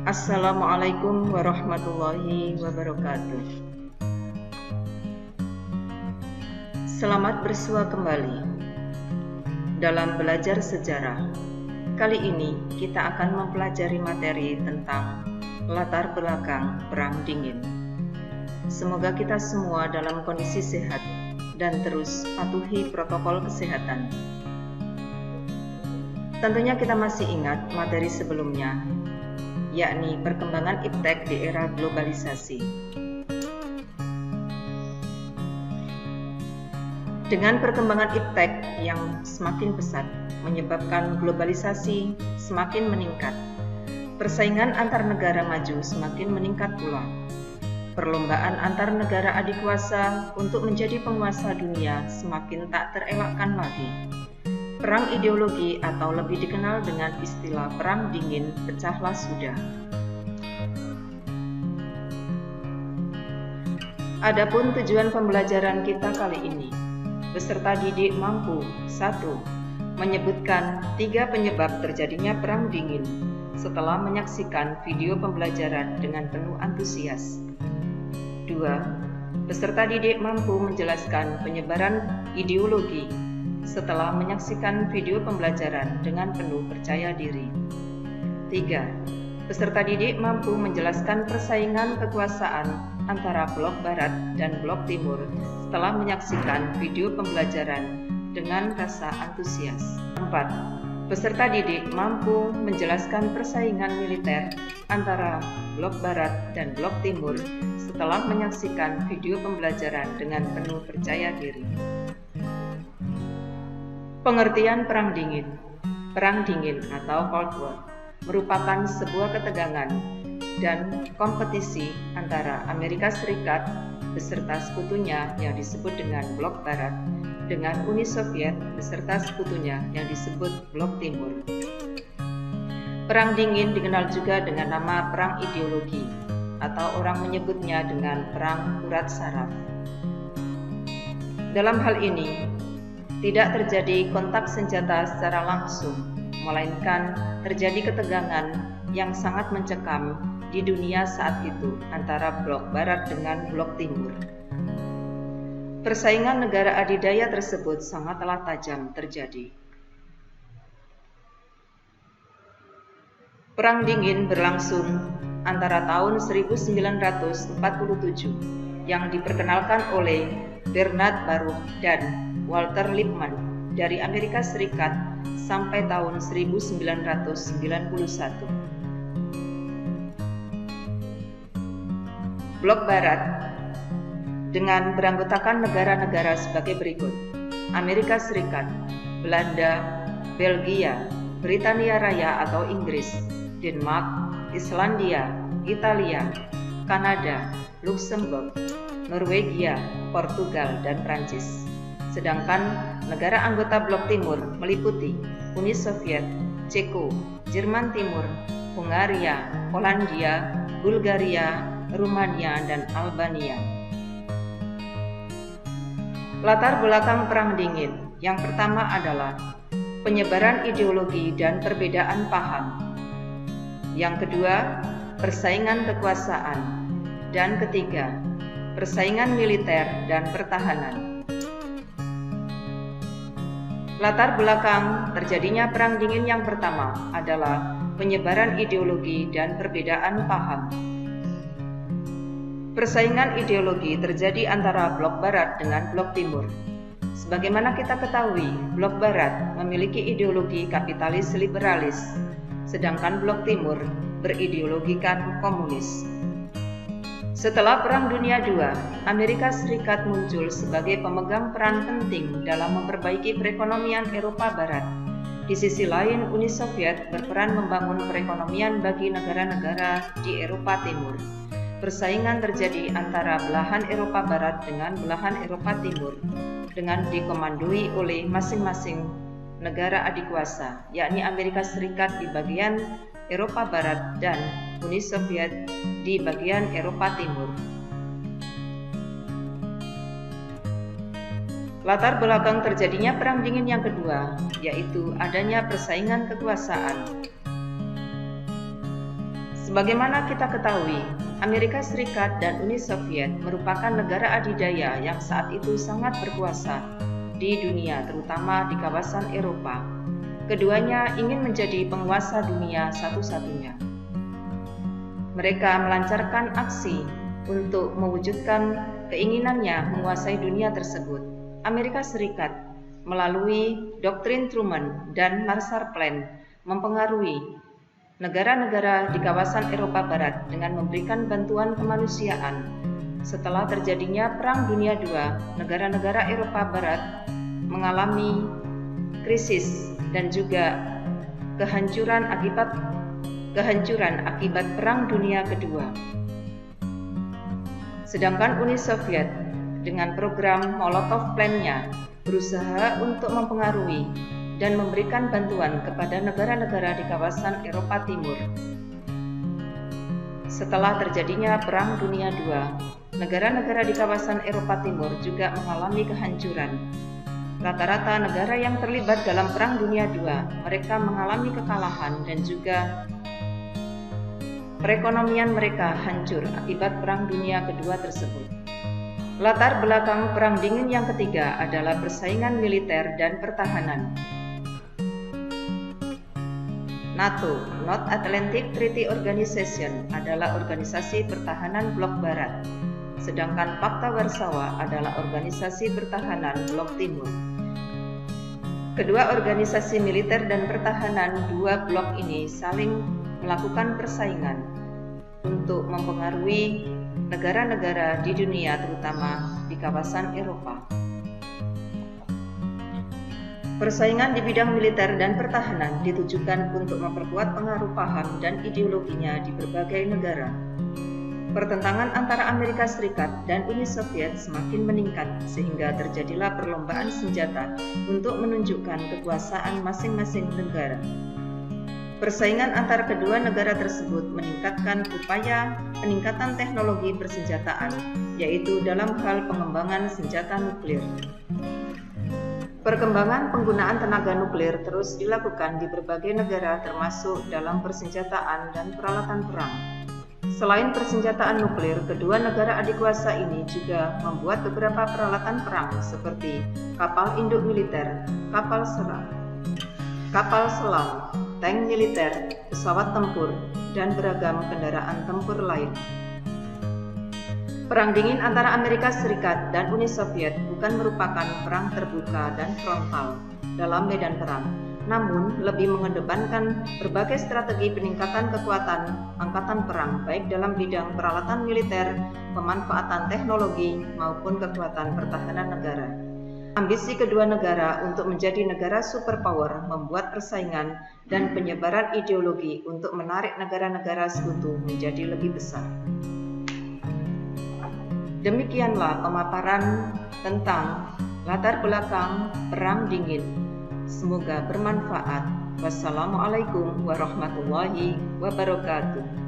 Assalamualaikum warahmatullahi wabarakatuh. Selamat bersua kembali dalam belajar sejarah. Kali ini kita akan mempelajari materi tentang latar belakang Perang Dingin. Semoga kita semua dalam kondisi sehat dan terus patuhi protokol kesehatan. Tentunya kita masih ingat materi sebelumnya, yakni perkembangan iptek di era globalisasi. Dengan perkembangan iptek yang semakin pesat, menyebabkan globalisasi semakin meningkat. Persaingan antar negara maju semakin meningkat pula. Perlombaan antar negara adikuasa untuk menjadi penguasa dunia semakin tak terelakkan lagi. Perang ideologi atau lebih dikenal dengan istilah Perang Dingin pecahlah sudah. Adapun tujuan pembelajaran kita kali ini, peserta didik mampu 1. Menyebutkan 3 penyebab terjadinya Perang Dingin setelah menyaksikan video pembelajaran dengan penuh antusias. 2. Peserta didik mampu menjelaskan penyebaran ideologi setelah menyaksikan video pembelajaran dengan penuh percaya diri. 3. Peserta didik mampu menjelaskan persaingan kekuasaan antara Blok Barat dan Blok Timur setelah menyaksikan video pembelajaran dengan rasa antusias. 4. Peserta didik mampu menjelaskan persaingan militer antara Blok Barat dan Blok Timur setelah menyaksikan video pembelajaran dengan penuh percaya diri. Pengertian Perang Dingin. Perang Dingin atau Cold War merupakan sebuah ketegangan dan kompetisi antara Amerika Serikat beserta sekutunya yang disebut dengan Blok Barat dengan Uni Soviet beserta sekutunya yang disebut Blok Timur. Perang Dingin dikenal juga dengan nama Perang Ideologi atau orang menyebutnya dengan Perang Urat Saraf. Dalam hal ini, tidak terjadi kontak senjata secara langsung, melainkan terjadi ketegangan yang sangat mencekam di dunia saat itu antara Blok Barat dengan Blok Timur. Persaingan negara adidaya tersebut sangatlah tajam terjadi. Perang Dingin berlangsung antara tahun 1947 yang diperkenalkan oleh Bernard Baruch dan Walter Lippmann dari Amerika Serikat sampai tahun 1991. Blok Barat dengan beranggotakan negara-negara sebagai berikut: Amerika Serikat, Belanda, Belgia, Britania Raya atau Inggris, Denmark, Islandia, Italia, Kanada, Luxembourg, Norwegia, Portugal, dan Prancis. Sedangkan negara anggota Blok Timur meliputi Uni Soviet, Ceko, Jerman Timur, Hungaria, Polandia, Bulgaria, Rumania, dan Albania. Latar belakang Perang Dingin yang pertama adalah penyebaran ideologi dan perbedaan paham. Yang kedua, persaingan kekuasaan. Dan ketiga, persaingan militer dan pertahanan. Latar belakang terjadinya Perang Dingin yang pertama adalah penyebaran ideologi dan perbedaan paham. Persaingan ideologi terjadi antara Blok Barat dengan Blok Timur. Sebagaimana kita ketahui, Blok Barat memiliki ideologi kapitalis liberalis, sedangkan Blok Timur berideologikan komunis. Setelah Perang Dunia II, Amerika Serikat muncul sebagai pemegang peran penting dalam memperbaiki perekonomian Eropa Barat. Di sisi lain, Uni Soviet berperan membangun perekonomian bagi negara-negara di Eropa Timur. Persaingan terjadi antara belahan Eropa Barat dengan belahan Eropa Timur, dengan dikomandoi oleh masing-masing negara adikuasa, yakni Amerika Serikat di bagian Eropa Barat dan Uni Soviet di bagian Eropa Timur. Latar belakang terjadinya Perang Dingin yang kedua, yaitu adanya persaingan kekuasaan. Sebagaimana kita ketahui, Amerika Serikat dan Uni Soviet merupakan negara adidaya yang saat itu sangat berkuasa di dunia, terutama di kawasan Eropa. Keduanya ingin menjadi penguasa dunia satu-satunya. Mereka melancarkan aksi untuk mewujudkan keinginannya menguasai dunia tersebut. Amerika Serikat melalui doktrin Truman dan Marshall Plan mempengaruhi negara-negara di kawasan Eropa Barat dengan memberikan bantuan kemanusiaan. Setelah terjadinya Perang Dunia II, negara-negara Eropa Barat mengalami krisis dan juga kehancuran akibat Perang Dunia Kedua. Sedangkan Uni Soviet dengan program Molotov Plan-nya berusaha untuk mempengaruhi dan memberikan bantuan kepada negara-negara di kawasan Eropa Timur. Setelah terjadinya Perang Dunia II, negara-negara di kawasan Eropa Timur juga mengalami kehancuran. Rata-rata negara yang terlibat dalam Perang Dunia II, mereka mengalami kekalahan dan juga perekonomian mereka hancur akibat Perang Dunia Kedua tersebut. Latar belakang Perang Dingin yang ketiga adalah persaingan militer dan pertahanan. NATO, North Atlantic Treaty Organization, adalah organisasi pertahanan blok barat, sedangkan Pakta Warsawa adalah organisasi pertahanan blok timur. Kedua organisasi militer dan pertahanan dua blok ini saling melakukan persaingan untuk mempengaruhi negara-negara di dunia, terutama di kawasan Eropa. Persaingan di bidang militer dan pertahanan ditujukan untuk memperkuat pengaruh paham dan ideologinya di berbagai negara. Pertentangan antara Amerika Serikat dan Uni Soviet semakin meningkat sehingga terjadilah perlombaan senjata untuk menunjukkan kekuasaan masing-masing negara. Persaingan antara kedua negara tersebut meningkatkan upaya peningkatan teknologi persenjataan, yaitu dalam hal pengembangan senjata nuklir. Perkembangan penggunaan tenaga nuklir terus dilakukan di berbagai negara termasuk dalam persenjataan dan peralatan perang. Selain persenjataan nuklir, kedua negara adikuasa ini juga membuat beberapa peralatan perang seperti kapal induk militer, kapal selam, tank militer, pesawat tempur, dan beragam kendaraan tempur lain. Perang dingin antara Amerika Serikat dan Uni Soviet bukan merupakan perang terbuka dan frontal dalam medan perang, namun lebih mengedepankan berbagai strategi peningkatan kekuatan angkatan perang baik dalam bidang peralatan militer, pemanfaatan teknologi, maupun kekuatan pertahanan negara. Ambisi kedua negara untuk menjadi negara superpower membuat persaingan dan penyebaran ideologi untuk menarik negara-negara sekutu menjadi lebih besar. Demikianlah pemaparan tentang latar belakang Perang Dingin. Semoga bermanfaat. Wassalamualaikum warahmatullahi wabarakatuh.